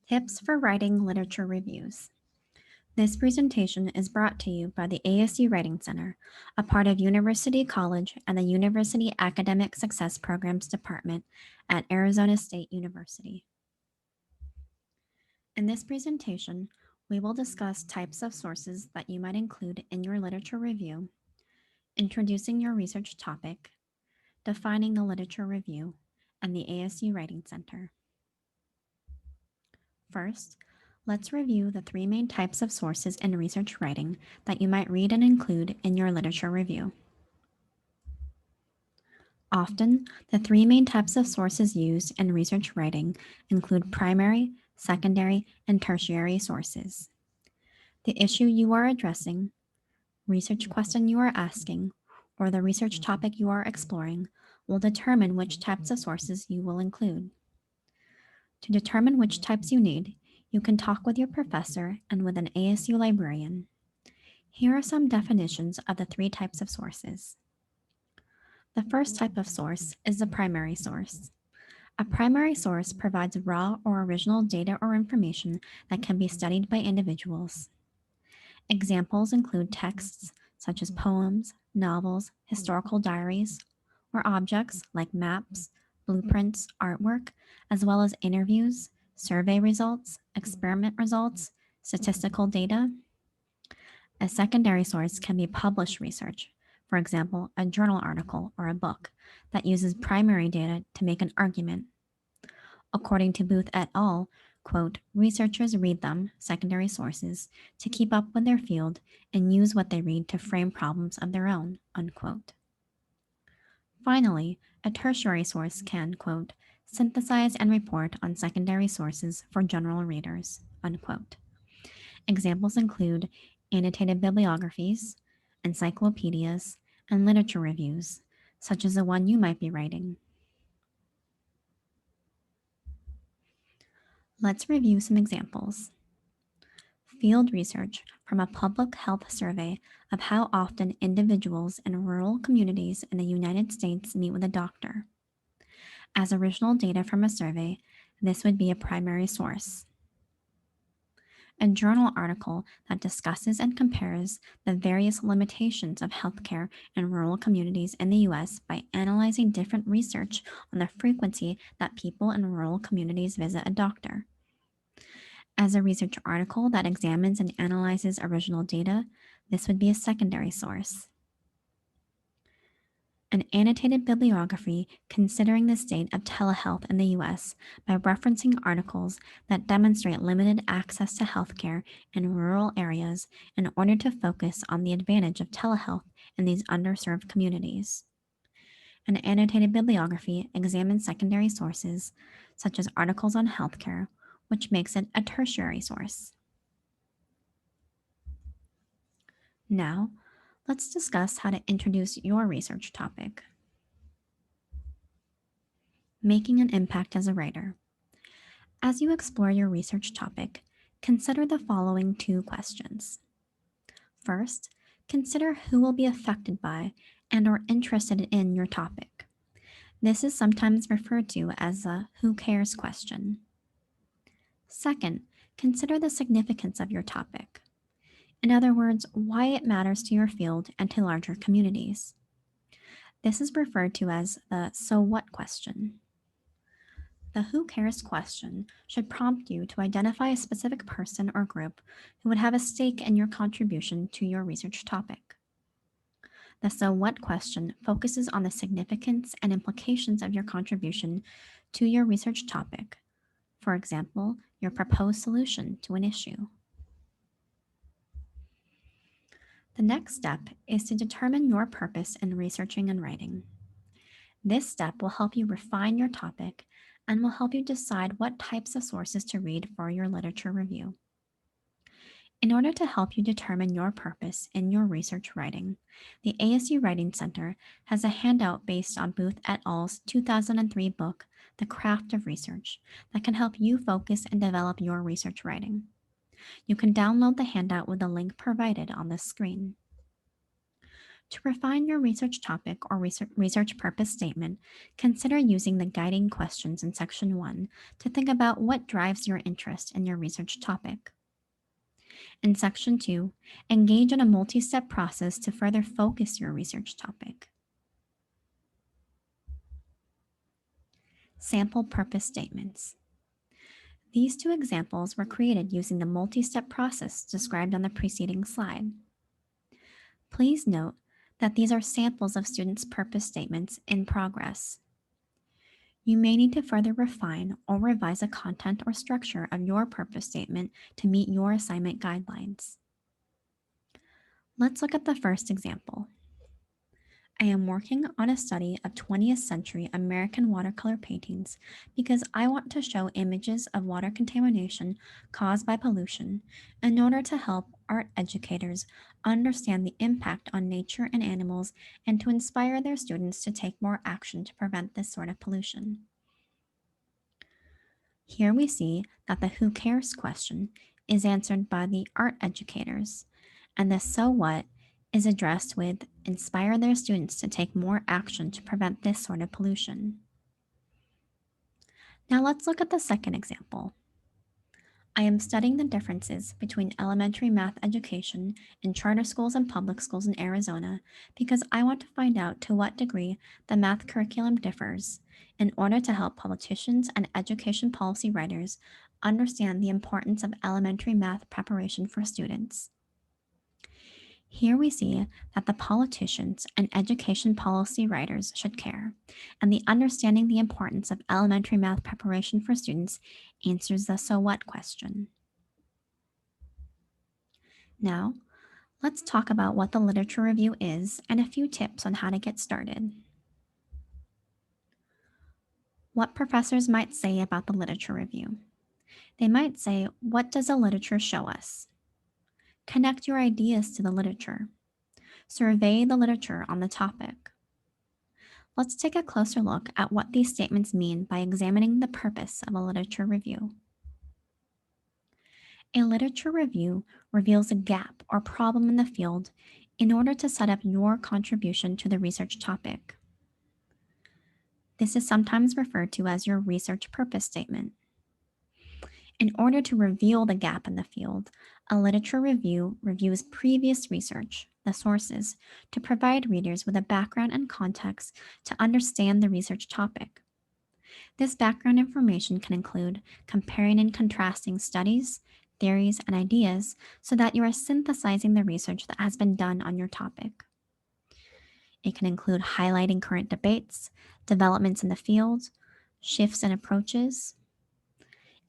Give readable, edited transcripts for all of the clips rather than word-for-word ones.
Tips for Writing Literature Reviews. This presentation is brought to you by the ASU Writing Center, a part of University College and the University Academic Success Programs Department at Arizona State University. In this presentation, we will discuss types of sources that you might include in your literature review, introducing your research topic, defining the literature review, and the ASU Writing Center. First, let's review the three main types of sources in research writing that you might read and include in your literature review. Often, the three main types of sources used in research writing include primary, secondary, and tertiary sources. The issue you are addressing, research question you are asking, or the research topic you are exploring will determine which types of sources you will include. To determine which types you need, you can talk with your professor and with an ASU librarian. Here are some definitions of the three types of sources. The first type of source is the primary source. A primary source provides raw or original data or information that can be studied by individuals. Examples include texts such as poems, novels, historical diaries, or objects like maps, blueprints, artwork, as well as interviews, survey results, experiment results, statistical data. A secondary source can be published research, for example, a journal article or a book that uses primary data to make an argument. According to Booth et al., quote, researchers read them, secondary sources, to keep up with their field and use what they read to frame problems of their own, unquote. Finally, a tertiary source can, quote, synthesize and report on secondary sources for general readers, unquote. Examples include annotated bibliographies, encyclopedias, and literature reviews, such as the one you might be writing. Let's review some examples. Field research from a public health survey of how often individuals in rural communities in the United States meet with a doctor. As original data from a survey, this would be a primary source. A journal article that discusses and compares the various limitations of healthcare in rural communities in the U.S. by analyzing different research on the frequency that people in rural communities visit a doctor. As a research article that examines and analyzes original data, this would be a secondary source. An annotated bibliography considering the state of telehealth in the U.S. by referencing articles that demonstrate limited access to healthcare in rural areas in order to focus on the advantage of telehealth in these underserved communities. An annotated bibliography examines secondary sources, such as articles on healthcare, which makes it a tertiary source. Now, let's discuss how to introduce your research topic. Making an impact as a writer. As you explore your research topic, consider the following two questions. First, consider who will be affected by and or interested in your topic. This is sometimes referred to as a who cares question. Second, consider the significance of your topic. In other words, why it matters to your field and to larger communities. This is referred to as the so what question. The who cares question should prompt you to identify a specific person or group who would have a stake in your contribution to your research topic. The so what question focuses on the significance and implications of your contribution to your research topic. For example, your proposed solution to an issue. The next step is to determine your purpose in researching and writing. This step will help you refine your topic and will help you decide what types of sources to read for your literature review. In order to help you determine your purpose in your research writing, the ASU Writing Center has a handout based on Booth et al.'s 2003 book, The Craft of Research, that can help you focus and develop your research writing. You can download the handout with the link provided on this screen. To refine your research topic or research purpose statement, consider using the guiding questions in Section 1 to think about what drives your interest in your research topic. In Section 2, engage in a multi step process to further focus your research topic. Sample purpose statements. These two examples were created using the multi step process described on the preceding slide. Please note that these are samples of students' purpose statements in progress. You may need to further refine or revise the content or structure of your purpose statement to meet your assignment guidelines. Let's look at the first example. I am working on a study of 20th century American watercolor paintings because I want to show images of water contamination caused by pollution in order to help art educators understand the impact on nature and animals and to inspire their students to take more action to prevent this sort of pollution. Here we see that the who cares question is answered by the art educators, and the so what is addressed with inspire their students to take more action to prevent this sort of pollution. Now let's look at the second example. I am studying the differences between elementary math education in charter schools and public schools in Arizona because I want to find out to what degree the math curriculum differs in order to help politicians and education policy writers understand the importance of elementary math preparation for students. Here we see that the politicians and education policy writers should care, and the understanding the importance of elementary math preparation for students answers the so what question. Now, let's talk about what the literature review is and a few tips on how to get started. What professors might say about the literature review. They might say, what does the literature show us? Connect your ideas to the literature. Survey the literature on the topic. Let's take a closer look at what these statements mean by examining the purpose of a literature review. A literature review reveals a gap or problem in the field in order to set up your contribution to the research topic. This is sometimes referred to as your research purpose statement. In order to reveal the gap in the field, a literature review reviews previous research, the sources, to provide readers with a background and context to understand the research topic. This background information can include comparing and contrasting studies, theories, and ideas so that you are synthesizing the research that has been done on your topic. It can include highlighting current debates, developments in the field, shifts in approaches.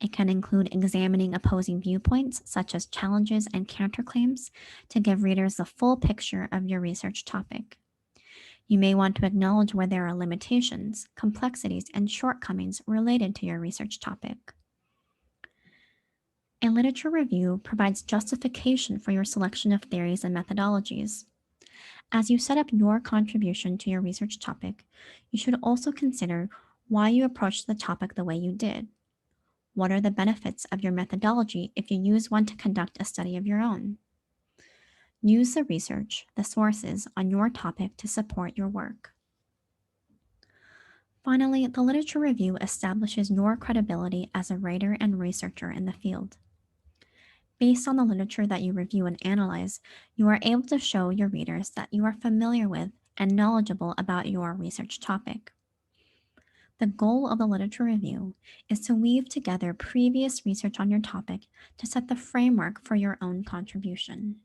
It can include examining opposing viewpoints, such as challenges and counterclaims, to give readers the full picture of your research topic. You may want to acknowledge where there are limitations, complexities, and shortcomings related to your research topic. A literature review provides justification for your selection of theories and methodologies. As you set up your contribution to your research topic, you should also consider why you approached the topic the way you did. What are the benefits of your methodology if you use one to conduct a study of your own? Use the research, the sources on your topic to support your work. Finally, the literature review establishes your credibility as a writer and researcher in the field. Based on the literature that you review and analyze, you are able to show your readers that you are familiar with and knowledgeable about your research topic. The goal of the literature review is to weave together previous research on your topic to set the framework for your own contribution.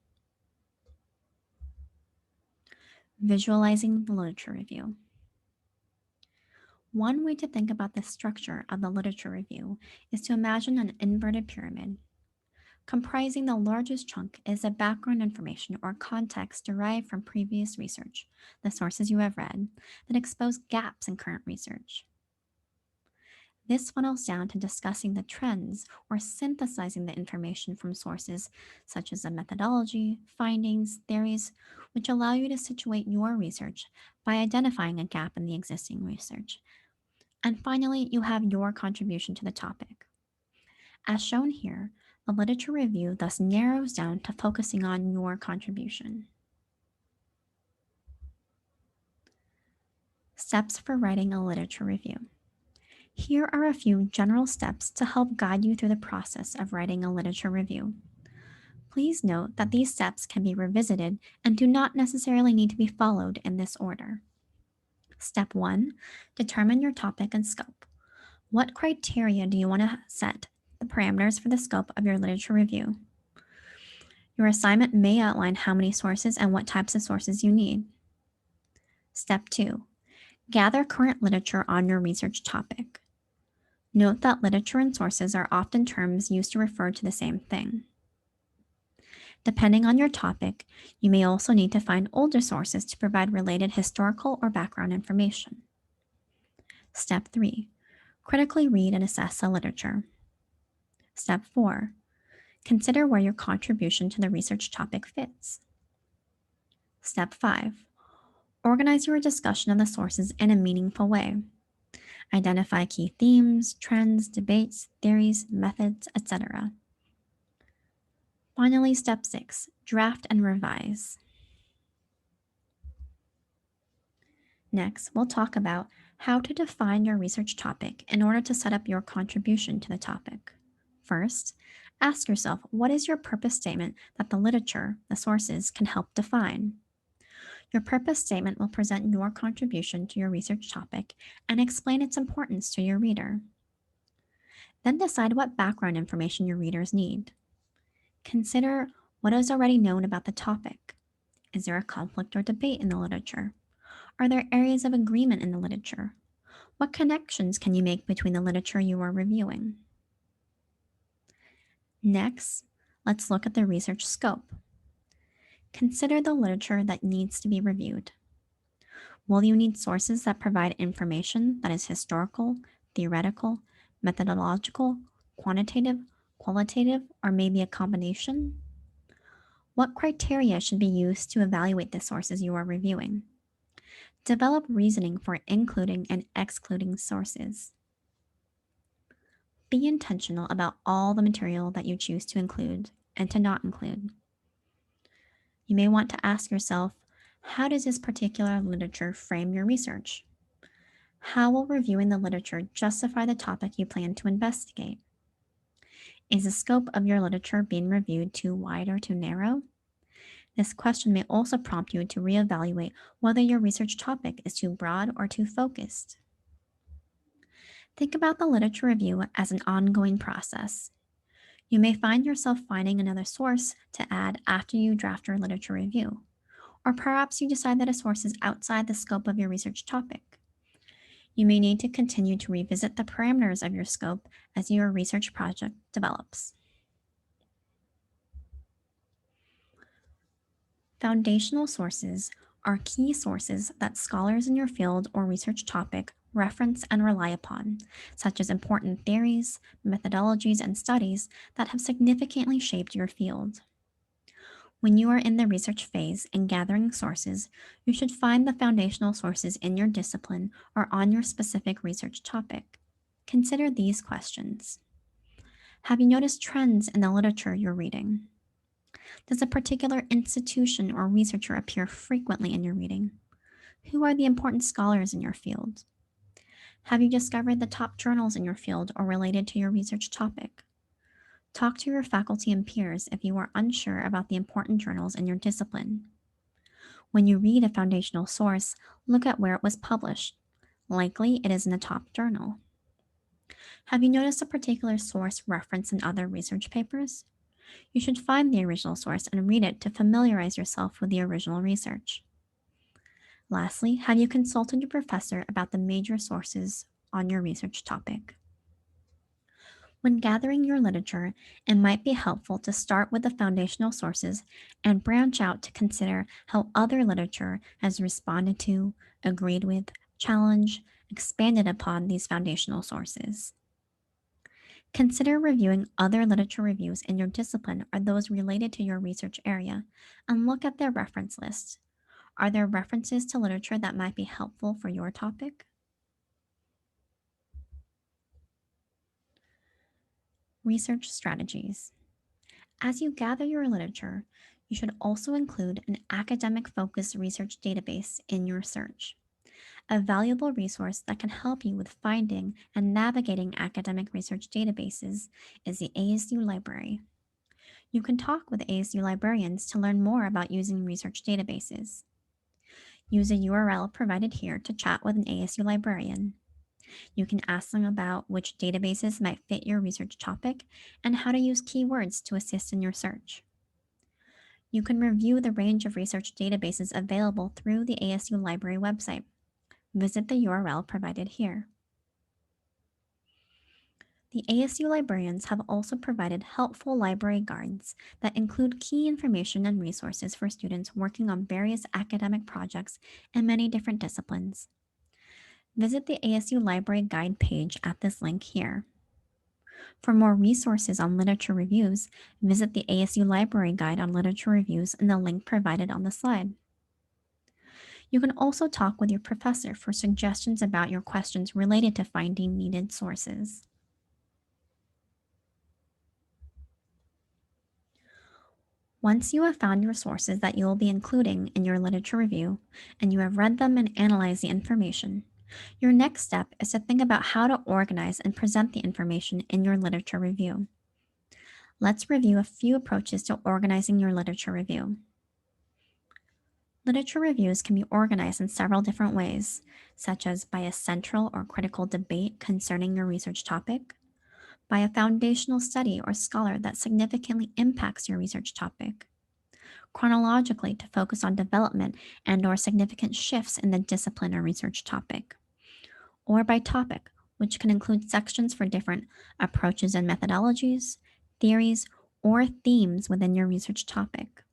Visualizing the literature review. One way to think about the structure of the literature review is to imagine an inverted pyramid. Comprising the largest chunk is the background information or context derived from previous research, the sources you have read, that expose gaps in current research. This funnels down to discussing the trends or synthesizing the information from sources such as the methodology, findings, theories, which allow you to situate your research by identifying a gap in the existing research. And finally, you have your contribution to the topic. As shown here, the literature review thus narrows down to focusing on your contribution. Steps for writing a literature review. Here are a few general steps to help guide you through the process of writing a literature review. Please note that these steps can be revisited and do not necessarily need to be followed in this order. Step 1. Determine your topic and scope. What criteria do you want to set the parameters for the scope of your literature review? Your assignment may outline how many sources and what types of sources you need. Step 2. Gather current literature on your research topic. Note that literature and sources are often terms used to refer to the same thing. Depending on your topic, you may also need to find older sources to provide related historical or background information. Step 3. Critically read and assess the literature. Step 4. Consider where your contribution to the research topic fits. Step 5. Organize your discussion of the sources in a meaningful way. Identify key themes, trends, debates, theories, methods, etc. Finally, step 6. Draft and revise. Next, we'll talk about how to define your research topic in order to set up your contribution to the topic. First, ask yourself, what is your purpose statement that the literature, the sources, can help define? Your purpose statement will present your contribution to your research topic and explain its importance to your reader. Then decide what background information your readers need. Consider what is already known about the topic. Is there a conflict or debate in the literature? Are there areas of agreement in the literature? What connections can you make between the literature you are reviewing? Next, let's look at the research scope. Consider the literature that needs to be reviewed. Will you need sources that provide information that is historical, theoretical, methodological, quantitative, qualitative, or maybe a combination? What criteria should be used to evaluate the sources you are reviewing? Develop reasoning for including and excluding sources. Be intentional about all the material that you choose to include and to not include. You may want to ask yourself, how does this particular literature frame your research? How will reviewing the literature justify the topic you plan to investigate? Is the scope of your literature being reviewed too wide or too narrow? This question may also prompt you to reevaluate whether your research topic is too broad or too focused. Think about the literature review as an ongoing process. You may find yourself finding another source to add after you draft your literature review, or perhaps you decide that a source is outside the scope of your research topic. You may need to continue to revisit the parameters of your scope as your research project develops. Foundational sources are key sources that scholars in your field or research topic reference and rely upon, such as important theories, methodologies, and studies that have significantly shaped your field. When you are in the research phase and gathering sources, you should find the foundational sources in your discipline or on your specific research topic. Consider these questions. Have you noticed trends in the literature you're reading? Does a particular institution or researcher appear frequently in your reading? Who are the important scholars in your field? Have you discovered the top journals in your field or related to your research topic? Talk to your faculty and peers if you are unsure about the important journals in your discipline. When you read a foundational source, look at where it was published. Likely it is in a top journal. Have you noticed a particular source referenced in other research papers? You should find the original source and read it to familiarize yourself with the original research. Lastly, have you consulted your professor about the major sources on your research topic? When gathering your literature, it might be helpful to start with the foundational sources and branch out to consider how other literature has responded to, agreed with, challenged, expanded upon these foundational sources. Consider reviewing other literature reviews in your discipline or those related to your research area and look at their reference list. Are there references to literature that might be helpful for your topic? Research strategies. As you gather your literature, you should also include an academic focused research database in your search. A valuable resource that can help you with finding and navigating academic research databases is the ASU Library. You can talk with ASU librarians to learn more about using research databases. Use a URL provided here to chat with an ASU librarian. You can ask them about which databases might fit your research topic and how to use keywords to assist in your search. You can review the range of research databases available through the ASU Library website. Visit the URL provided here. The ASU librarians have also provided helpful library guides that include key information and resources for students working on various academic projects in many different disciplines. Visit the ASU Library Guide page at this link here. For more resources on literature reviews, visit the ASU Library Guide on Literature Reviews in the link provided on the slide. You can also talk with your professor for suggestions about your questions related to finding needed sources. Once you have found your sources that you will be including in your literature review, and you have read them and analyzed the information, your next step is to think about how to organize and present the information in your literature review. Let's review a few approaches to organizing your literature review. Literature reviews can be organized in several different ways, such as by a central or critical debate concerning your research topic, by a foundational study or scholar that significantly impacts your research topic, chronologically to focus on development and/or significant shifts in the discipline or research topic, or by topic, which can include sections for different approaches and methodologies, theories, or themes within your research topic.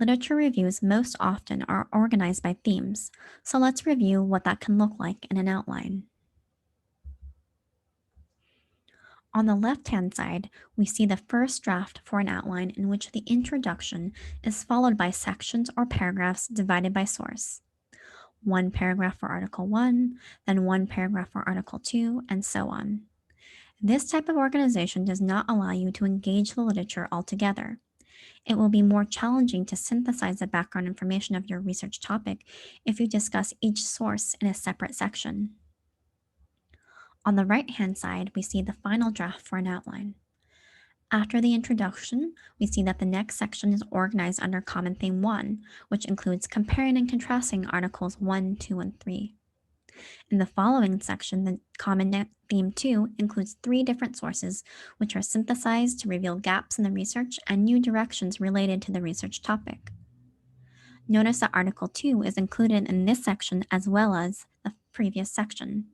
Literature reviews most often are organized by themes, so let's review what that can look like in an outline. On the left-hand side, we see the first draft for an outline in which the introduction is followed by sections or paragraphs divided by source. One paragraph for Article 1, then one paragraph for Article 2, and so on. This type of organization does not allow you to engage the literature altogether. It will be more challenging to synthesize the background information of your research topic if you discuss each source in a separate section. On the right-hand side, we see the final draft for an outline. After the introduction, we see that the next section is organized under Common Theme 1, which includes comparing and contrasting Articles 1, 2, and 3. In the following section, the Common Theme 2 includes 3 different sources, which are synthesized to reveal gaps in the research and new directions related to the research topic. Notice that Article 2 is included in this section as well as the previous section.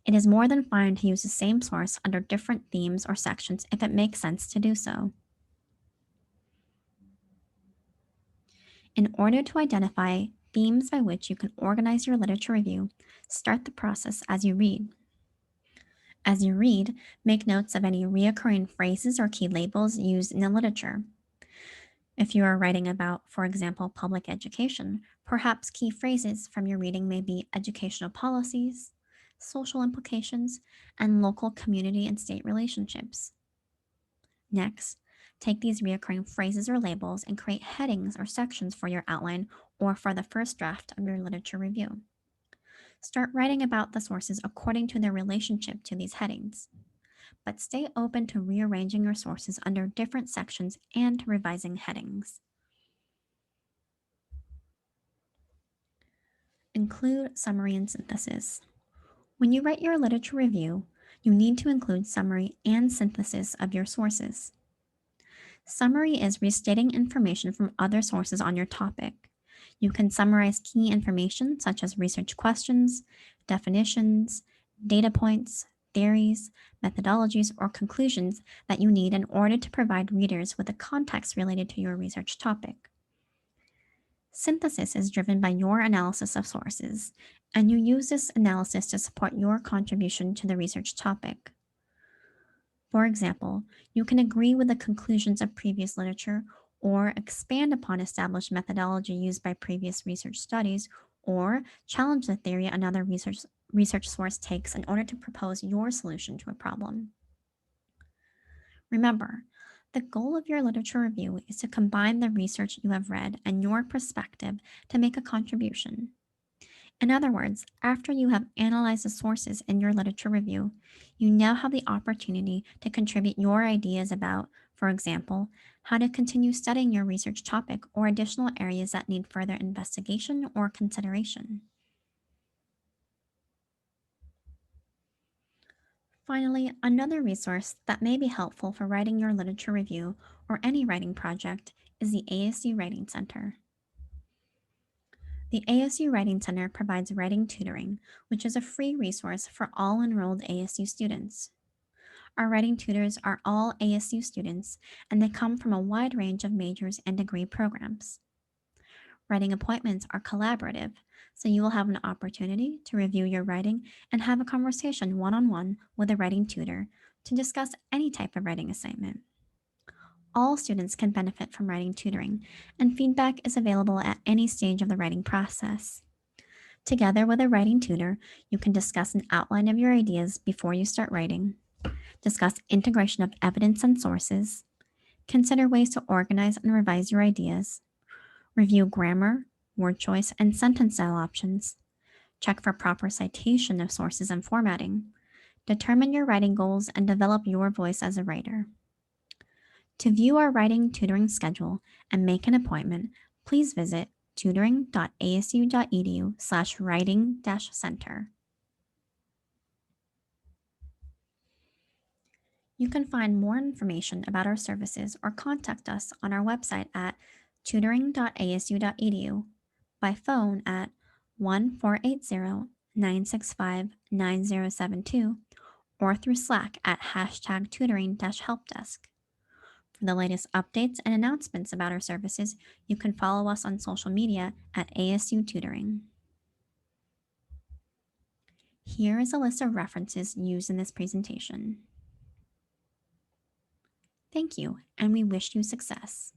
It is more than fine to use the same source under different themes or sections if it makes sense to do so. In order to identify themes by which you can organize your literature review, start the process as you read. As you read, make notes of any reoccurring phrases or key labels used in the literature. If you are writing about, for example, public education, perhaps key phrases from your reading may be educational policies, social implications, and local community and state relationships. Next, take these recurring phrases or labels and create headings or sections for your outline or for the first draft of your literature review. Start writing about the sources according to their relationship to these headings, but stay open to rearranging your sources under different sections and to revising headings. Include summary and synthesis. When you write your literature review, you need to include summary and synthesis of your sources. Summary is restating information from other sources on your topic. You can summarize key information such as research questions, definitions, data points, theories, methodologies, or conclusions that you need in order to provide readers with the context related to your research topic. Synthesis is driven by your analysis of sources, and you use this analysis to support your contribution to the research topic. For example, you can agree with the conclusions of previous literature or expand upon established methodology used by previous research studies, or challenge the theory another research source takes in order to propose your solution to a problem. Remember, the goal of your literature review is to combine the research you have read and your perspective to make a contribution. In other words, after you have analyzed the sources in your literature review, you now have the opportunity to contribute your ideas about, for example, how to continue studying your research topic or additional areas that need further investigation or consideration. Finally, another resource that may be helpful for writing your literature review or any writing project is the ASU Writing Center. The ASU Writing Center provides writing tutoring, which is a free resource for all enrolled ASU students. Our writing tutors are all ASU students, and they come from a wide range of majors and degree programs. Writing appointments are collaborative, so you will have an opportunity to review your writing and have a conversation one on one with a writing tutor to discuss any type of writing assignment. All students can benefit from writing tutoring, and feedback is available at any stage of the writing process. Together with a writing tutor, you can discuss an outline of your ideas before you start writing, discuss integration of evidence and sources, consider ways to organize and revise your ideas, review grammar, word choice, and sentence style options, check for proper citation of sources and formatting, determine your writing goals, and develop your voice as a writer. To view our writing tutoring schedule and make an appointment, please visit tutoring.asu.edu/writing-center. You can find more information about our services or contact us on our website at tutoring.asu.edu, by phone at 1-480-965-9072, or through Slack at #tutoring-helpdesk. For the latest updates and announcements about our services, you can follow us on social media at ASU Tutoring. Here is a list of references used in this presentation. Thank you, and we wish you success.